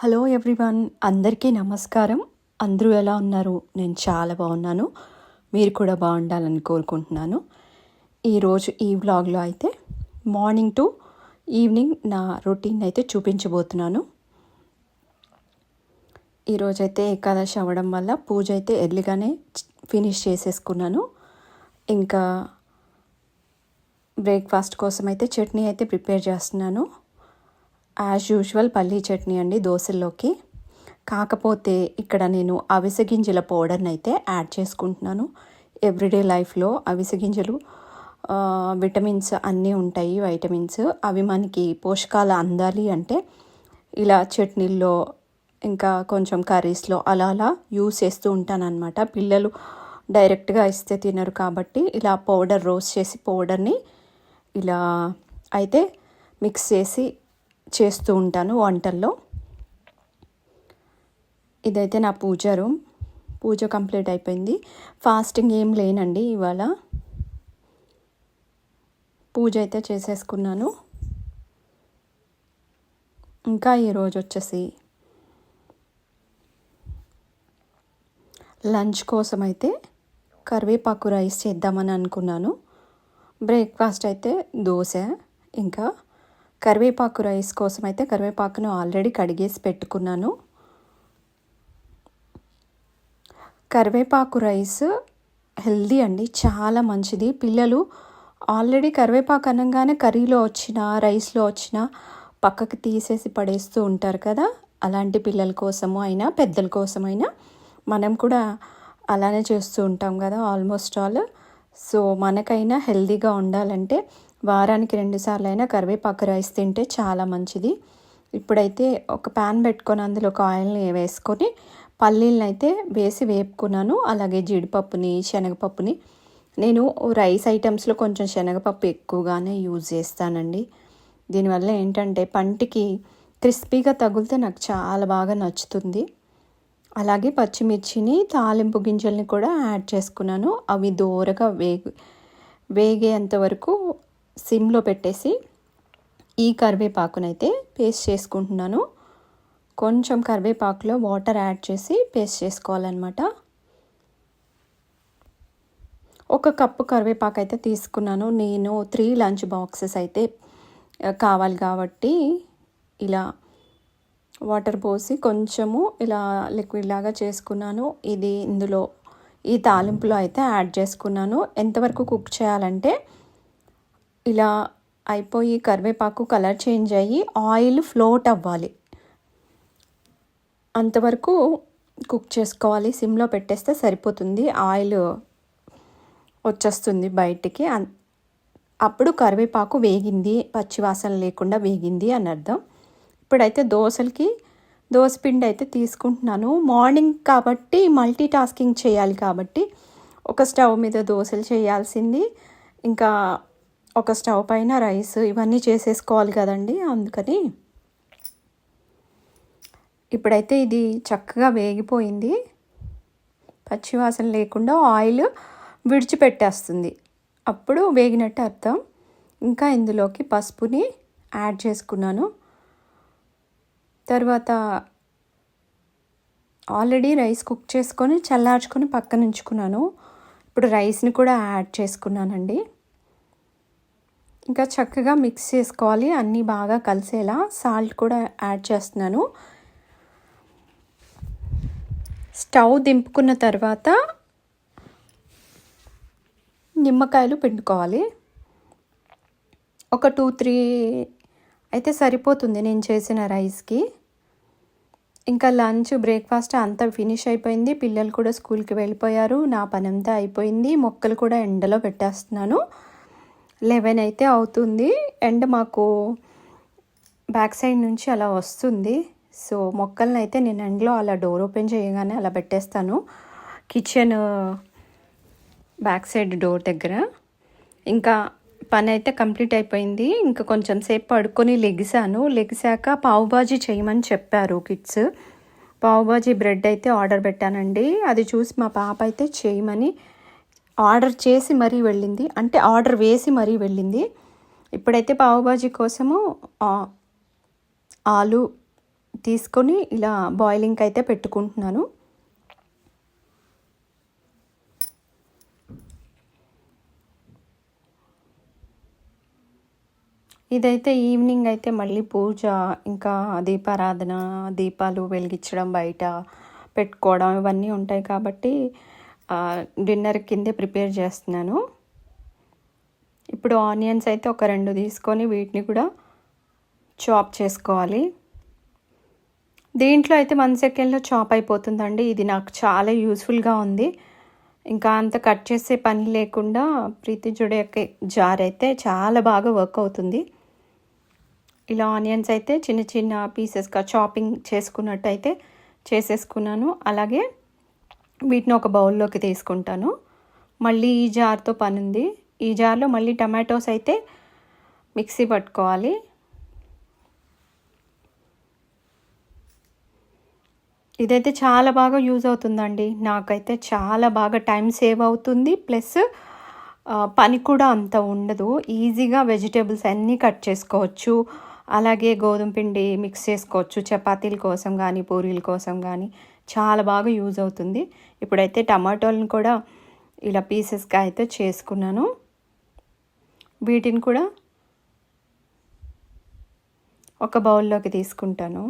Hello everyone, అందరికీ నమస్కారం. అందరూ ఎలా ఉన్నారు? నేను చాలా బాగున్నాను. మీరు కూడా బాగుండాలని కోరుకుంటున్నాను. ఈరోజు ఈ వ్లాగ్లో అయితే మార్నింగ్ టు ఈవినింగ్ నా రొటీన్ అయితే చూపించబోతున్నాను. ఈరోజైతే ఏకాదశి అవ్వడం వల్ల పూజ అయితే ఎర్లీగానే ఫినిష్ చేసేసుకున్నాను. ఇంకా బ్రేక్ఫాస్ట్ కోసం అయితే చట్నీ అయితే ప్రిపేర్ చేస్తున్నాను. యాజ్ యూజువల్ పల్లీ చట్నీ అండి దోశల్లోకి. కాకపోతే ఇక్కడ నేను అవిసె గింజల పౌడర్ని అయితే యాడ్ చేసుకుంటున్నాను. ఎవ్రీడే లైఫ్లో అవిసె గింజలు విటమిన్స్ అన్నీ ఉంటాయి, వైటమిన్స్. అవి మనకి పోషకాలు అందాలి అంటే ఇలా చట్నీల్లో ఇంకా కొంచెం కర్రీస్లో అలా అలా యూస్ చేస్తూ ఉంటానన్నమాట. పిల్లలు డైరెక్ట్గా ఇస్తే తినరు కాబట్టి ఇలా పౌడర్ రోస్ట్ చేసి పౌడర్ని ఇలా అయితే మిక్స్ చేస్తూ ఉంటాను వంటల్లో. ఇదైతే నా పూజ రూమ్. పూజ కంప్లీట్ అయిపోయింది. ఫాస్టింగ్ ఏం లేనండి ఇవాళ. పూజ అయితే చేసేసుకున్నాను. ఇంకా ఈరోజు వచ్చేసి లంచ్ కోసం అయితే కరివేపాకు రైస్ చేద్దామని అనుకున్నాను. బ్రేక్ఫాస్ట్ అయితే దోశ. ఇంకా కరివేపాకు రైస్ కోసం అయితే కరివేపాకును ఆల్రెడీ కడిగేసి పెట్టుకున్నాను. కరివేపాకు రైస్ హెల్దీ అండి, చాలా మంచిది. పిల్లలు ఆల్రెడీ కరివేపాకు అనగానే కర్రీలో వచ్చిన రైస్లో వచ్చిన పక్కకి తీసేసి పడేస్తూ ఉంటారు కదా. అలాంటి పిల్లల కోసము అయినా పెద్దల కోసమైనా మనం కూడా అలానే చేస్తూ ఉంటాం కదా ఆల్మోస్ట్ ఆల్. సో మనకైనా హెల్దీగా ఉండాలంటే వారానికి 2 సార్లు అయినా కరివేపాకు రైస్ తింటే చాలా మంచిది. ఇప్పుడైతే ఒక ప్యాన్ పెట్టుకొని అందులో ఒక ఆయిల్ని వేసుకొని పల్లీలను అయితే వేసి వేపుకున్నాను. అలాగే జీడిపప్పుని, శనగపప్పుని. నేను రైస్ ఐటమ్స్లో కొంచెం శనగపప్పు ఎక్కువగానే యూజ్ చేస్తానండి. దీనివల్ల ఏంటంటే పంటికి క్రిస్పీగా తగిలితే నాకు చాలా బాగా నచ్చుతుంది. అలాగే పచ్చిమిర్చిని, తాలింపు గింజల్ని కూడా యాడ్ చేసుకున్నాను. అవి దోరగా వేగేంత వరకు సిమ్లో పెట్టేసి ఈ కరివేపాకునైతే పేస్ట్ చేసుకుంటున్నాను. కొంచెం కరివేపాకులో వాటర్ యాడ్ చేసి పేస్ట్ చేసుకోవాలన్నమాట. 1 కప్పు కరివేపాకు అయితే తీసుకున్నాను. నేను 3 లంచ్ బాక్సెస్ అయితే కావాలి కాబట్టి ఇలా వాటర్ పోసి కొంచెము ఇలా లిక్విడ్ లాగా చేసుకున్నాను. ఇది ఇందులో ఈ తాలింపులో అయితే యాడ్ చేసుకున్నాను. ఎంతవరకు కుక్ చేయాలంటే ఇలా అయిపోయి కరివేపాకు కలర్ చేంజ్ అయ్యి ఆయిల్ ఫ్లోట్ అవ్వాలి, అంతవరకు కుక్ చేసుకోవాలి. సిమ్లో పెట్టేస్తే సరిపోతుంది. ఆయిల్ వచ్చేస్తుంది బయటికి. అప్పుడు కరివేపాకు వేగింది, పచ్చివాసన లేకుండా వేగింది అని అర్థం. ఇప్పుడైతే దోసపిండి అయితే తీసుకుంటున్నాను. మార్నింగ్ కాబట్టి మల్టీ టాస్కింగ్ చేయాలి కాబట్టి ఒక స్టవ్ మీద దోశలు చేయాల్సింది, ఇంకా ఒక స్టవ్ పైన రైస్, ఇవన్నీ చేసేసుకోవాలి కదండి. అందుకని ఇప్పుడైతే ఇది చక్కగా వేగిపోయింది, పచ్చివాసన లేకుండా ఆయిల్ విడిచిపెట్టేస్తుంది. అప్పుడు వేగినట్టు అర్థం. ఇంకా ఇందులోకి పసుపుని యాడ్ చేసుకున్నాను. తర్వాత ఆల్రెడీ రైస్ కుక్ చేసుకొని చల్లార్చుకొని పక్కన ఉంచుకున్నాను. ఇప్పుడు రైస్ని కూడా యాడ్ చేసుకున్నానండి. ఇంకా చక్కగా మిక్స్ చేసుకోవాలి, అన్నీ బాగా కలిసేలా. సాల్ట్ కూడా యాడ్ చేస్తున్నాను. స్టవ్ దింపుకున్న తర్వాత నిమ్మకాయలు పిండుకోవాలి. ఒక 2-3 అయితే సరిపోతుంది నేను చేసిన రైస్కి. ఇంకా లంచ్ బ్రేక్ఫాస్ట్ అంతా ఫినిష్ అయిపోయింది. పిల్లలు కూడా స్కూల్కి వెళ్ళిపోయారు. నా పని అంతా అయిపోయింది. మొక్కలు కూడా ఎండలో పెట్టేస్తున్నాను. 11 అయితే అవుతుంది. ఎండ మాకు బ్యాక్ సైడ్ నుంచి అలా వస్తుంది. సో మొక్కలను అయితే నేను ఎండలో అలా డోర్ ఓపెన్ చేయగానే అలా పెట్టేస్తాను, కిచెన్ బ్యాక్ సైడ్ డోర్ దగ్గర. ఇంకా పని అయితే కంప్లీట్ అయిపోయింది. ఇంకా కొంచెం సేపు పడుకొని లెగిసాక పావుబాజీ చేయమని చెప్పారు కిడ్స్. పావుబాజీ బ్రెడ్ అయితే ఆర్డర్ పెట్టానండి. అది చూసి మా పాప అయితే చేయమని ఆర్డర్ చేసి మరీ వెళ్ళింది, అంటే ఆర్డర్ వేసి మరీ వెళ్ళింది. ఇప్పుడైతే పావుబాజీ కోసము ఆలు తీసుకొని ఇలా బాయిలింగ్కి అయితే పెట్టుకుంటున్నాను. ఇదైతే ఈవినింగ్ అయితే మళ్ళీ పూజ, ఇంకా దీపారాధన, దీపాలు వెలిగించడం, బయట పెట్టుకోవడం ఇవన్నీ ఉంటాయి కాబట్టి డిన్నర్ కిందే ప్రిపేర్ చేస్తున్నాను. ఇప్పుడు ఆనియన్స్ అయితే ఒక 2 తీసుకొని వీటిని కూడా చాప్ చేసుకోవాలి. దీంట్లో అయితే 1 సెకండ్లో చాప్ అయిపోతుందండి. ఇది నాకు చాలా యూస్ఫుల్గా ఉంది. ఇంకా అంత కట్ చేసే పని లేకుండా ప్రీతి జుడియాకి జార్ అయితే చాలా బాగా వర్క్ అవుతుంది. ఇలా ఆనియన్స్ అయితే చిన్న చిన్న పీసెస్గా చాపింగ్ చేసుకున్నట్టయితే చేసేసుకున్నాను. అలాగే వీటిని ఒక బౌల్లోకి తీసుకుంటాను. మళ్ళీ ఈ జార్తో పని ఉంది. ఈ జార్లో మళ్ళీ టమాటోస్ అయితే మిక్సీ పట్టుకోవాలి. ఇదైతే చాలా బాగా యూజ్ అవుతుందండి. నాకైతే చాలా బాగా టైం సేవ్ అవుతుంది. ప్లస్ పని కూడా అంత ఉండదు. ఈజీగా వెజిటేబుల్స్ అన్నీ కట్ చేసుకోవచ్చు. అలాగే గోధుమ పిండి మిక్స్ చేసుకోవచ్చు. చపాతీల కోసం కానీ పూరీల కోసం కానీ చాలా బాగా యూజ్ అవుతుంది. ఇప్పుడైతే టమాటోలను కూడా ఇలా పీసెస్గా అయితే చేసుకున్నాను. వీటిని కూడా ఒక బౌల్లోకి తీసుకుంటాను.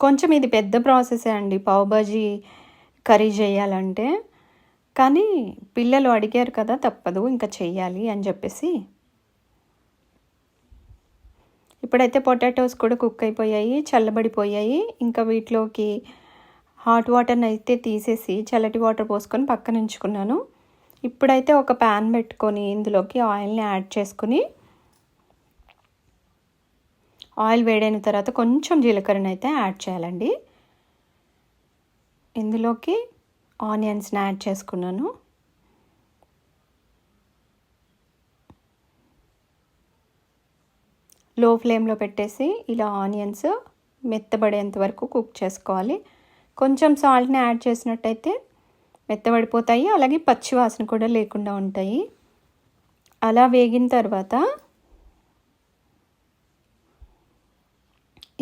కొంచెం ఇది పెద్ద ప్రాసెసే అండి పావుబాజీ కర్రీ చేయాలంటే. కానీ పిల్లలు అడిగారు కదా, తప్పదు ఇంకా చెయ్యాలి అని చెప్పేసి. ఇప్పుడైతే పొటాటోస్ కూడా కుక్ అయిపోయాయి, చల్లబడిపోయాయి. ఇంకా వీటిలోకి హాట్ వాటర్ని అయితే తీసేసి చల్లటి వాటర్ పోసుకొని పక్కన ఉంచుకున్నాను. ఇప్పుడైతే ఒక ప్యాన్ పెట్టుకొని ఇందులోకి ఆయిల్ని యాడ్ చేసుకుని, ఆయిల్ వేడైన తర్వాత కొంచెం జీలకర్రని అయితే యాడ్ చేయాలండి. ఇందులోకి ఆనియన్స్ని యాడ్ చేసుకున్నాను. లో ఫ్లేమ్లో పెట్టేసి ఇలా ఆనియన్స్ మెత్తబడేంత వరకు కుక్ చేసుకోవాలి. కొంచెం సాల్ట్ని యాడ్ చేసినట్టయితే మెత్తబడిపోతాయి, అలాగే పచ్చి వాసన కూడా లేకుండా ఉంటాయి. అలా వేగిన తర్వాత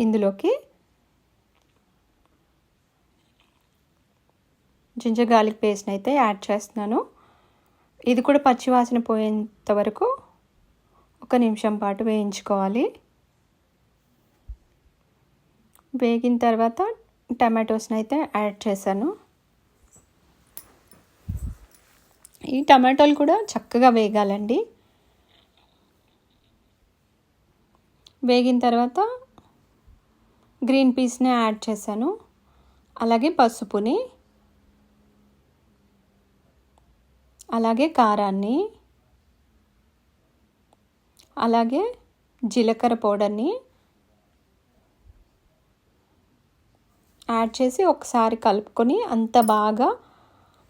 ఇందులోకి జింజర్ గార్లిక్ పేస్ట్ని అయితే యాడ్ చేస్తున్నాను. ఇది కూడా పచ్చివాసన పోయేంత వరకు 1 నిమిషం పాటు వేయించుకోవాలి. వేగిన తర్వాత టమాటోస్ని అయితే యాడ్ చేశాను. ఈ టమాటోలు కూడా చక్కగా వేగాలండి. వేగిన తర్వాత గ్రీన్ పీస్ని యాడ్ చేశాను. అలాగే పసుపుని, అలాగే కారాన్ని, అలాగే జీలకర్ర పౌడర్ని యాడ్ చేసి ఒకసారి కలుపుకొని అంత బాగా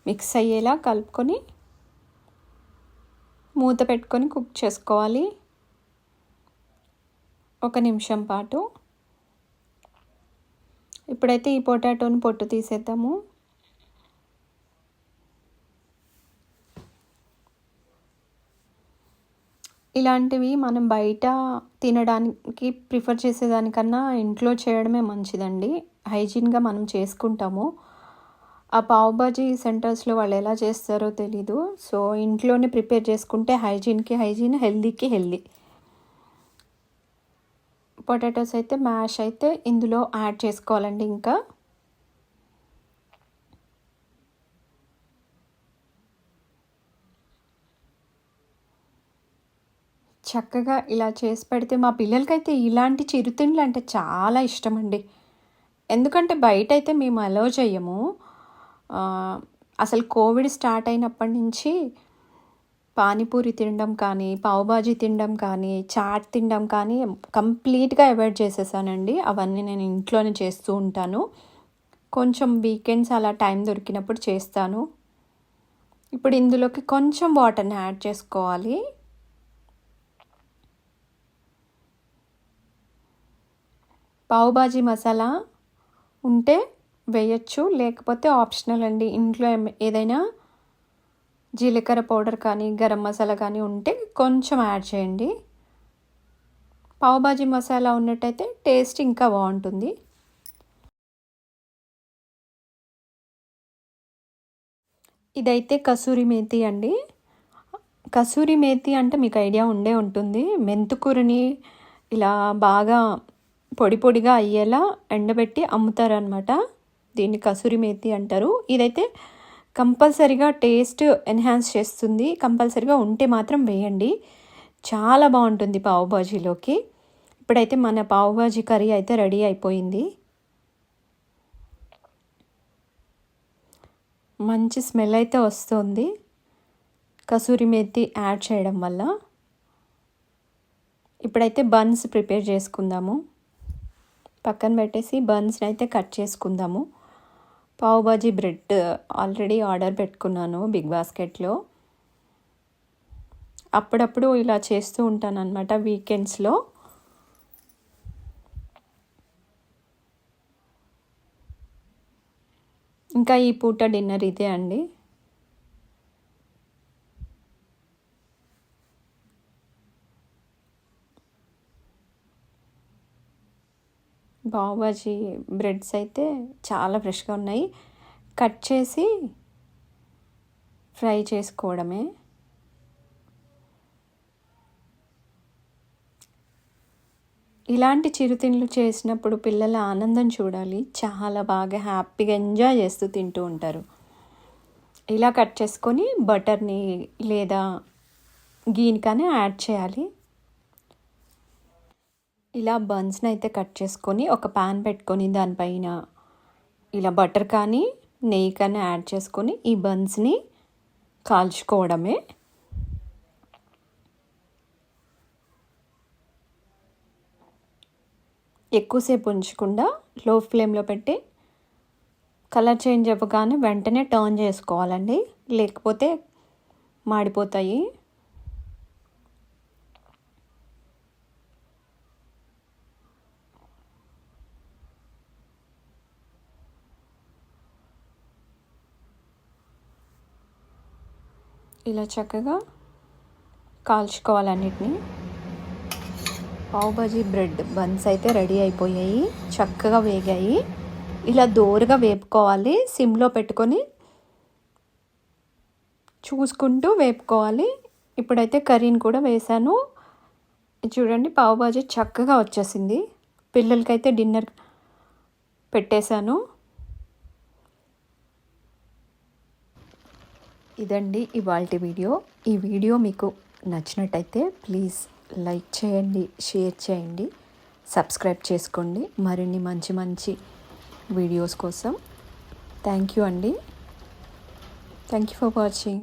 మిక్స్ అయ్యేలా కలుపుకొని మూత పెట్టుకొని కుక్ చేసుకోవాలి 1 నిమిషం పాటు. ఇప్పుడైతే ఈ పొటాటోని పొట్టు తీసేద్దాము. ఇలాంటివి మనం బయట తినడానికి ప్రిఫర్ చేసేదానికన్నా ఇంట్లో చేయడమే మంచిదండి. హైజీన్గా మనం చేసుకుంటాము. ఆ పావుబాజీ సెంటర్స్లో వాళ్ళు ఎలా చేస్తారో తెలీదు. సో ఇంట్లోనే ప్రిపేర్ చేసుకుంటే హైజీన్కి హైజీన్, హెల్దీకి హెల్దీ. పొటాటోస్ అయితే మ్యాష్ అయితే ఇందులో యాడ్ చేసుకోవాలండి. ఇంకా చక్కగా ఇలా చేసి పెడితే మా పిల్లలకైతే ఇలాంటి చిరుతిండ్లు అంటే చాలా ఇష్టం అండి. ఎందుకంటే బయట అయితే మేము అలౌ చేయము. అసలు కోవిడ్ స్టార్ట్ అయినప్పటి నుంచి పానీపూరి తినడం కానీ, పావుబాజీ తినడం కానీ, చాట్ తినడం కానీ కంప్లీట్గా అవాయిడ్ చేసేసానండి. అవన్నీ నేను ఇంట్లోనే చేస్తూ ఉంటాను. కొంచెం వీకెండ్స్ అలా టైం దొరికినప్పుడు చేస్తాను. ఇప్పుడు ఇందులోకి కొంచెం వాటర్ని యాడ్ చేసుకోవాలి. పావుబాజీ మసాలా ఉంటే వేయచ్చు, లేకపోతే ఆప్షనల్ అండి. ఇంట్లో ఏదైనా జీలకర్ర పౌడర్ కానీ, గరం మసాలా కానీ ఉంటే కొంచెం యాడ్ చేయండి. పావ్ భాజీ మసాలా ఉన్నట్టయితే టేస్ట్ ఇంకా బాగుంటుంది. ఇదైతే కసూరి మేతి అండి. కసూరి మేతి అంటే మీకు ఐడియా ఉండే ఉంటుంది. మెంతుకూరని ఇలా బాగా పొడి పొడిగా అయ్యేలా ఎండబెట్టి అమ్ముతారనమాట. దీన్ని కసూరి మేతి అంటారు. ఇదైతే కంపల్సరీగా టేస్ట్ ఎన్హాన్స్ చేస్తుంది. కంపల్సరీగా ఉంటే మాత్రం వేయండి, చాలా బాగుంటుంది పావ్ భాజీలోకి. ఇప్పుడైతే మన పావ్ భాజీ కర్రీ అయితే రెడీ అయిపోయింది. మంచి స్మెల్ అయితే వస్తుంది కసూరి మేతి యాడ్ చేయడం వల్ల. ఇప్పుడైతే బన్స్ ప్రిపేర్ చేసుకుందాము. పక్కన పెట్టేసి బన్స్ని అయితే కట్ చేసుకుందాము. Pav bhaji bread already order పెట్టుకున్నాను బిగ్ బాస్కెట్లో. అప్పుడప్పుడు ఇలా చేస్తూ ఉంటాను అన్నమాట వీకెండ్స్లో. ఇంకా ఈ పూట డిన్నర్ ఇదే అండి. పావ్ భాజీ బ్రెడ్స్ అయితే చాలా ఫ్రెష్గా ఉన్నాయి. కట్ చేసి ఫ్రై చేసుకోవడమే. ఇలాంటి చిరుతిండ్లు చేసినప్పుడు పిల్లల ఆనందం చూడాలి. చాలా బాగా హ్యాపీగా ఎంజాయ్ చేస్తూ తింటూ ఉంటారు. ఇలా కట్ చేసుకొని బటర్ని లేదా గీని కానీ యాడ్ చేయాలి. ఇలా బన్స్ని అయితే కట్ చేసుకొని ఒక ప్యాన్ పెట్టుకొని దానిపైన ఇలా బటర్ కానీ నెయ్యి కానీ యాడ్ చేసుకొని ఈ బన్స్ని కాల్చుకోవడమే. ఎక్కువసేపు ఉంచకుండా లో ఫ్లేమ్లో పెట్టి కలర్ చేంజ్ అవ్వగానే వెంటనే టర్న్ చేసుకోవాలండి, లేకపోతే మాడిపోతాయి. ఇలా చక్కగా కాల్చుకోవాలన్నిటిని. పావ్ భాజీ బ్రెడ్ బన్స్ అయితే రెడీ అయిపోయాయి, చక్కగా వేగాయి. ఇలా దోరగా వేపుకోవాలి, సిమ్లో పెట్టుకొని చూసుకుంటూ వేపుకోవాలి. ఇప్పుడైతే కర్రీని కూడా వేసాను. చూడండి పావ్ భాజీ చక్కగా వచ్చేసింది. పిల్లలకైతే డిన్నర్ పెట్టేశాను. ఇదండి ఇవాల్టి వీడియో. ఈ వీడియో మీకు నచ్చినట్టయితే ప్లీజ్ లైక్ చేయండి, షేర్ చేయండి, సబ్స్క్రైబ్ చేసుకోండి మరిన్ని మంచి మంచి వీడియోస్ కోసం. థ్యాంక్ యూ అండి. Thank you for watching.